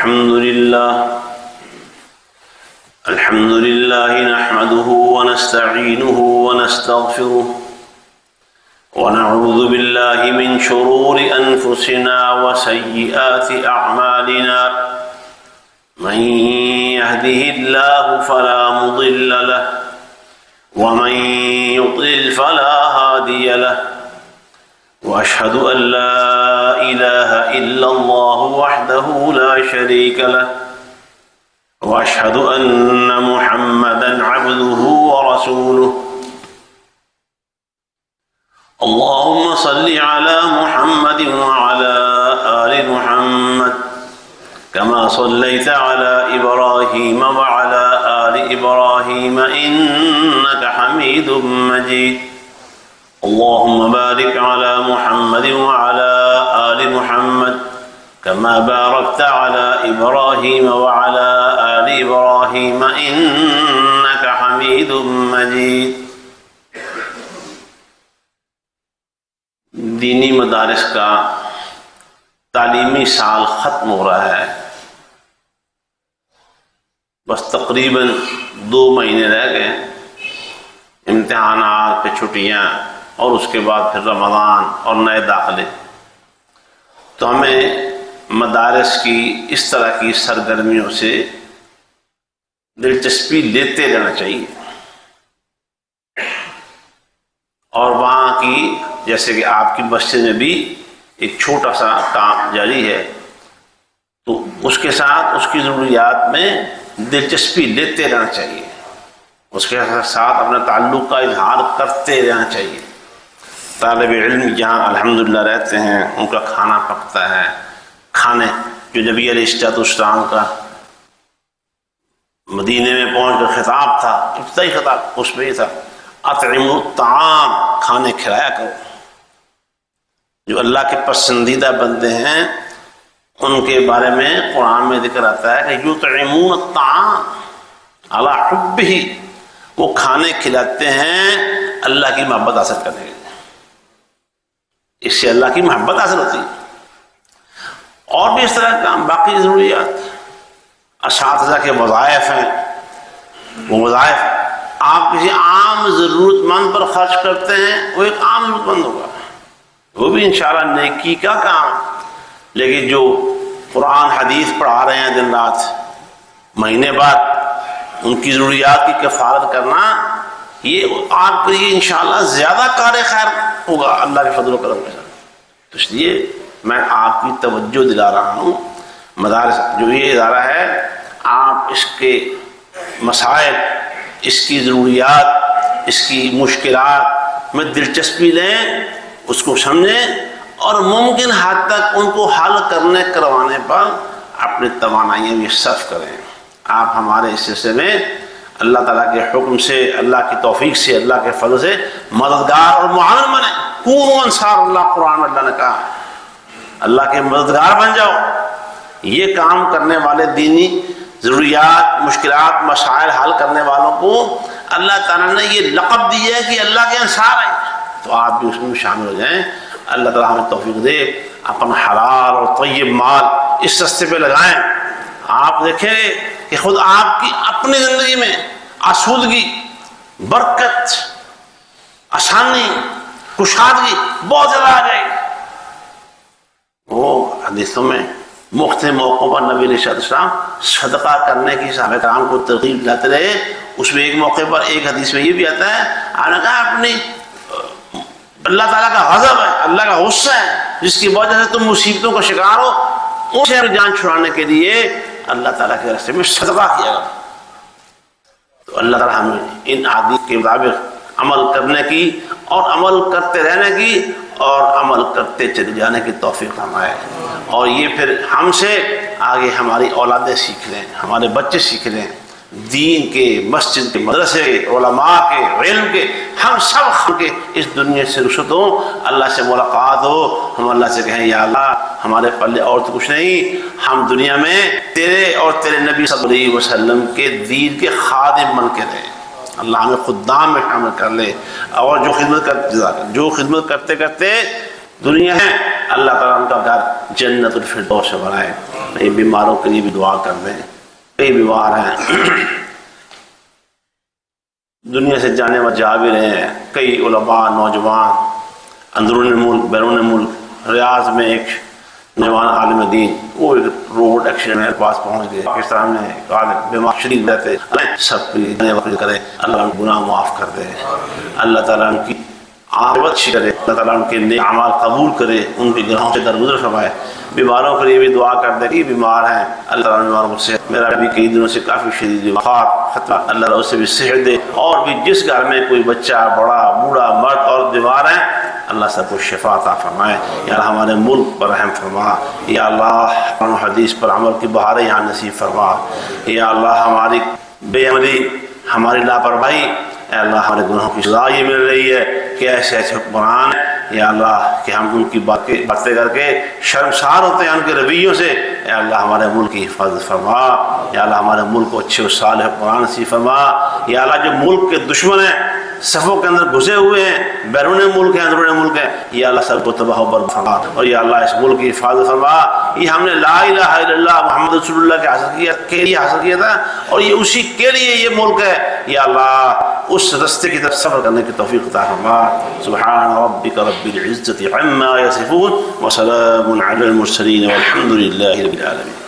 الحمد لله نحمده ونستعينه ونستغفره ونعوذ بالله من شرور أنفسنا وسيئات أعمالنا من يهده الله فلا مضل له ومن يضلل فلا هادي له وأشهد أن لا إله إلا الله وحده لا شريك له وأشهد أن محمدا عبده ورسوله اللهم صل على محمد وعلى آل محمد كما صليت على إبراهيم وعلى آل إبراهيم إنك حميد مجيد اللهم بارك على محمد وعلى آل محمد كما باركت على إبراهيم وعلى آل إبراهيم إنك حميد مجيد۔ دینی مدارس کا تعلیمی سال ختم ہو رہا ہے، بس تقریباً 2 مہینے رہ گئے، امتحانات پہ چھٹیاں اور اس کے بعد پھر رمضان اور نئے داخلے۔ تو ہمیں مدارس کی اس طرح کی سرگرمیوں سے دلچسپی لیتے رہنا چاہیے، اور وہاں کی جیسے کہ آپ کی مسجد میں بھی ایک چھوٹا سا کام جاری ہے، تو اس کے ساتھ اس کی ضروریات میں دلچسپی لیتے رہنا چاہیے، اس کے ساتھ اپنے تعلق کا اظہار کرتے رہنا چاہیے۔ طالب علم جہاں الحمدللہ رہتے ہیں ان کا کھانا پکتا ہے، کھانے جو نبی علیہ السلام کا مدینے میں پہنچ کر خطاب تھا، ابتدائی خطاب اس میں یہ تھا اطعموا الطعام، کھانے کھلایا کرو۔ جو اللہ کے پسندیدہ بندے ہیں ان کے بارے میں قرآن میں ذکر آتا ہے کہ یطعمون الطعام علی حبہ، وہ کھانے کھلاتے ہیں اللہ کی محبت حاصل کرنے کے لیے، اس سے اللہ کی محبت حاصل ہوتی ہے۔ اور بھی اس طرح کام باقی ضروریات، اساتذہ کے وظائف ہیں، وہ وظائف آپ کسی عام ضرورت مند پر خرچ کرتے ہیں، وہ ایک عام ضرورت مند ہوگا، وہ بھی انشاءاللہ نیکی کا کام۔ لیکن جو قرآن حدیث پڑھا رہے ہیں دن رات مہینے بعد، ان کی ضروریات کی کفالت کرنا، یہ آپ کے لیے انشاءاللہ زیادہ کار خیر ہوگا اللہ کے فضل و کرم کے ساتھ۔ تو اس لیے میں آپ کی توجہ دلا رہا ہوں، مدارس جو یہ ادارہ ہے، آپ اس کے مسائل، اس کی ضروریات، اس کی مشکلات میں دلچسپی لیں، اس کو سمجھیں، اور ممکن حد تک ان کو حل کروانے پر اپنی توانائیاں بھی صرف کریں۔ آپ ہمارے اس سلسلے میں اللہ تعالیٰ کے حکم سے، اللہ کی توفیق سے، اللہ کے فضل سے مددگار اور معاون بنیں۔ کونوا انصار اللہ، قرآن میں اللہ نے کہا ہے، اللہ کے مددگار بن جاؤ۔ یہ کام کرنے والے دینی ضروریات، مشکلات، مسائل حل کرنے والوں کو اللہ تعالیٰ نے یہ لقب دی ہے کہ اللہ کے انصار ہیں، تو آپ بھی اس میں شامل ہو جائیں۔ اللہ تعالیٰ ہمیں توفیق دے، اپنا حلال اور طیب مال اس راستے پہ لگائیں۔ آپ دیکھیں کہ خود آپ کی اپنی زندگی میں آسودگی، برکت، آسانی، کشادگی بہت زیادہ آ جائے گی۔ وہ حدیثوں میں مختلف موقعوں پر نبی علیہ السلام صدقہ کرنے کی صحابہ کرام کو ترغیب لاتے رہے۔ اس میں ایک موقع پر ایک حدیث میں یہ بھی آتا ہے، آپ نے کہا اپنی اللہ تعالیٰ کا غضب ہے، اللہ کا غصہ ہے، جس کی وجہ سے تم مصیبتوں کا شکار ہو، ان سے جان چھڑانے کے لیے اللہ تعالیٰ کے راستے میں صدقہ کیا گا۔ تو اللہ تعالیٰ ہمیں ان احادیث کے مطابق عمل کرنے کی اور عمل کرتے رہنے کی اور عمل کرتے چلے جانے کی توفیق فرمائے، اور یہ پھر ہم سے آگے ہماری اولادیں سیکھ لیں، ہمارے بچے سیکھ لیں، دین کے، مسجد کے، مدرسے کے، علماء کے، علم کے، ہم سب کے اس دنیا سے رخصت ہوں، اللہ سے ملاقات ہو، ہم اللہ سے کہیں یا اللہ ہمارے پلے اور تو کچھ نہیں، ہم دنیا میں تیرے اور تیرے نبی صلی اللہ علیہ وسلم کے دین کے خادم بن کے رہیں۔ اللہ ہمیں خدام میں شامل کر لے، اور جو خدمت کرتے کرتے دنیا ہے اللہ تعالیٰ ان کا گھر جنت الفردوس سے بنائے۔ نہیں بیماروں کے لیے بھی دعا کر دیں. کئی بیمار ہیں دنیا سے جانے و جا بھی رہے ہیں. کئی علماء نوجوان اندرون ملک بیرون ملک. ریاض میں ایک نوجوان عالم دین وہ روڈ ایکسیڈنٹ میں پاس پہنچ گئے. پاکستان میں ایک عالم بیمار شریف رہتے سب کی کرے اللہ ان گناہ معاف کر دے. اللہ تعالیٰ ان کی عاقبت اچھی کرے. اللہ تعالیٰ ان کے نیک اعمال قبول کرے. ان کے گناہوں سے درگزر فرمائے. بیماروں کے لیے بھی دعا کر دے. یہ بیمار ہیں اللہ تعالیٰ بیماروں کو صحت. میرا بھی کئی دنوں سے کافی شدید بخار خطرہ اللہ تعالیٰ اسے بھی صحت دے. اور بھی جس گھر میں کوئی بچہ بڑا بوڑھا مرد اور بیمار ہیں اللہ سب کو شفا عطا فرمائے. یا اللہ ہمارے ملک پر رحم فرما. یا اللہ قرآن و حدیث پر عمل کی بہاریں یہاں نصیب فرما. یا اللہ ہماری بے عملی ہماری لاپرواہی اے اللہ ہمارے گناہوں کی سزا یہ مل رہی ہے کہ ایسے ایسے حکمران یا اللہ کہ ہم ان کی باتیں کر کے شرمسار ہوتے ہیں ان کے رویوں سے. اے اللہ ہمارے ملک کی حفاظت فرما. یا اللہ ہمارے ملک کو اچھے و صالح حکمران نصیب فرما. یا اللہ جو ملک کے دشمن ہیں صفوں کے اندر گھسے ہوئے ہیں بیرون ملک ہیں اندرون ملک ہیں یا اللہ سب کو تباہ و برباد فرما. اور یا اللہ اس ملک کی حفاظت فرما. یہ ہم نے لا الہ الا اللہ محمد رسول اللہ کے لیے حاصل کیا تھا اور یہ اسی کے لیے یہ ملک ہے. یا اللہ اس رستے کی طرف صبر کرنے کی توفیق عطا فرما. سبحان ربک رب العزة عما یصفون وسلام علی المرسلین والحمد للہ رب العالمین.